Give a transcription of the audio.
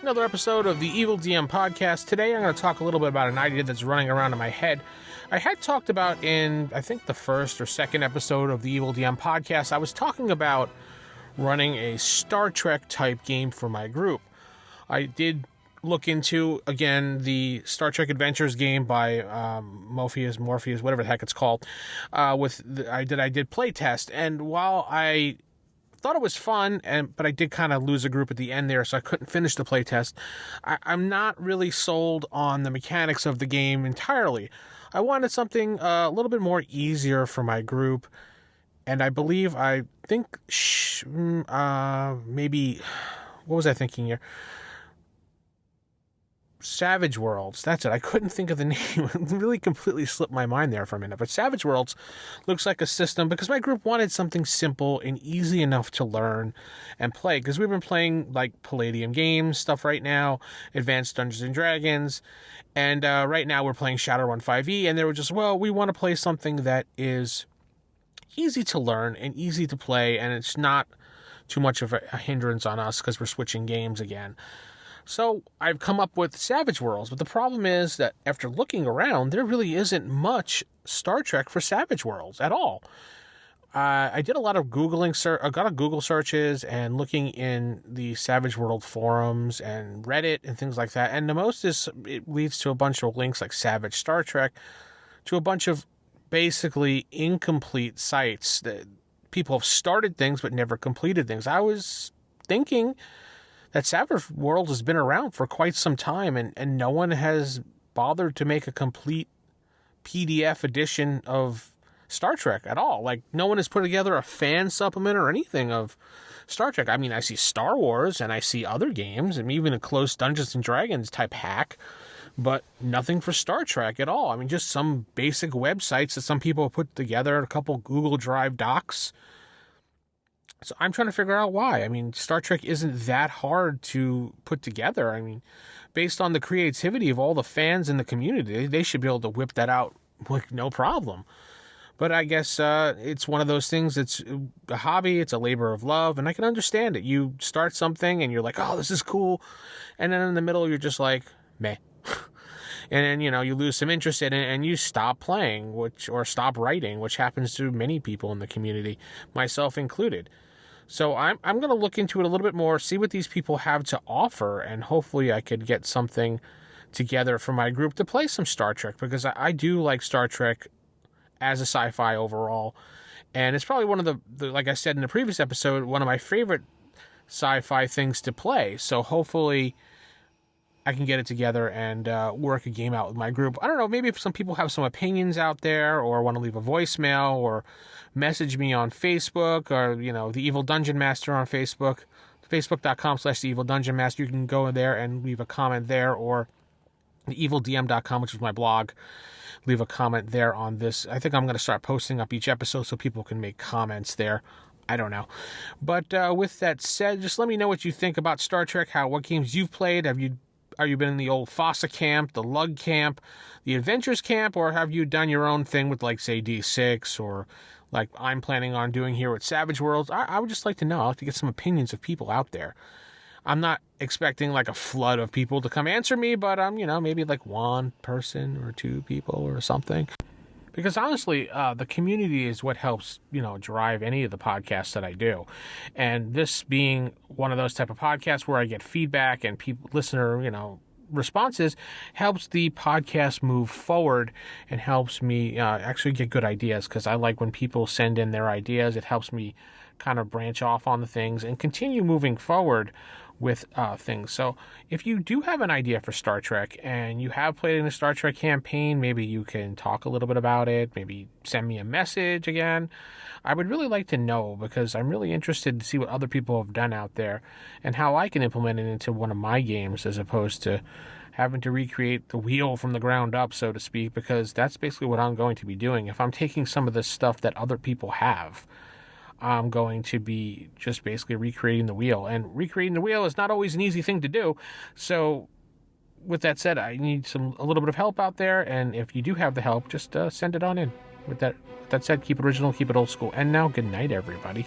Another episode of the Evil DM podcast. Today I'm going to talk a little bit about an idea that's running around in my head. I had talked about in, I think, the first or second episode of the Evil DM podcast, I was talking about running a Star Trek type game for my group. I did look into, again, the Star Trek Adventures game by Morpheus, whatever the heck it's called. I did play test, and while I thought it was fun, but I did kind of lose a group at the end there, so I couldn't finish the playtest. I'm not really sold on the mechanics of the game entirely. I wanted something a little bit more easier for my group, and I think maybe, what was I thinking here? Savage Worlds, that's it. I couldn't think of the name. It really completely slipped my mind there for a minute. But Savage Worlds looks like a system because my group wanted something simple and easy enough to learn and play. Because we've been playing like Palladium games stuff right now, Advanced Dungeons and Dragons, and right now we're playing Shadowrun 5e. And they were just, we want to play something that is easy to learn and easy to play, and it's not too much of a hindrance on us because we're switching games again. So I've come up with Savage Worlds, but the problem is that after looking around, there really isn't much Star Trek for Savage Worlds at all. I did a lot of Google searches and looking in the Savage World forums and Reddit and things like that, and the most is it leads to a bunch of links like Savage Star Trek to a bunch of basically incomplete sites that people have started things but never completed things. I was thinking that Savage Worlds has been around for quite some time, and no one has bothered to make a complete PDF edition of Star Trek at all. Like, no one has put together a fan supplement or anything of Star Trek. I mean, I see Star Wars, and I see other games, and even a close Dungeons & Dragons type hack, but nothing for Star Trek at all. I mean, just some basic websites that some people have put together, a couple Google Drive docs. So I'm trying to figure out why. I mean, Star Trek isn't that hard to put together. I mean, based on the creativity of all the fans in the community, they should be able to whip that out like no problem. But I guess it's one of those things. It's a hobby. It's a labor of love. And I can understand it. You start something and you're like, oh, this is cool. And then in the middle, you're just like, meh. And then, you lose some interest in it and you stop playing or stop writing, which happens to many people in the community, myself included. So I'm going to look into it a little bit more, see what these people have to offer, and hopefully I could get something together for my group to play some Star Trek, because I do like Star Trek as a sci-fi overall. And it's probably one of the, like I said in the previous episode, one of my favorite sci-fi things to play. So hopefully I can get it together and work a game out with my group. I don't know, maybe if some people have some opinions out there or want to leave a voicemail or message me on Facebook or, the Evil Dungeon Master on Facebook, facebook.com/the Evil Dungeon Master. You can go there and leave a comment there, or theevildm.com, which is my blog. Leave a comment there on this. I think I'm going to start posting up each episode so people can make comments there. I don't know. But with that said, just let me know what you think about Star Trek, what games you've played. Have you been in the old FOSSA camp, the Lug camp, the Adventures camp, or have you done your own thing with, like, say, D6, or like I'm planning on doing here with Savage Worlds? I would just like to know. I'd like to get some opinions of people out there. I'm not expecting, like, a flood of people to come answer me, but, maybe, like, one person or two people or something. Because honestly, the community is what helps, drive any of the podcasts that I do. And this being one of those type of podcasts where I get feedback and listener, responses, helps the podcast move forward and helps me actually get good ideas. Because I like when people send in their ideas. It helps me kind of branch off on the things and continue moving forward with things. So if you do have an idea for Star Trek and you have played in a Star Trek campaign, maybe you can talk a little bit about it, maybe send me a message again. I would really like to know, because I'm really interested to see what other people have done out there and how I can implement it into one of my games, as opposed to having to recreate the wheel from the ground up, so to speak, because that's basically what I'm going to be doing. If I'm taking some of the stuff that other people have, I'm going to be just basically recreating the wheel. And recreating the wheel is not always an easy thing to do. So with that said, I need a little bit of help out there. And if you do have the help, just send it on in. With that said, keep it original, keep it old school. And now, good night, everybody.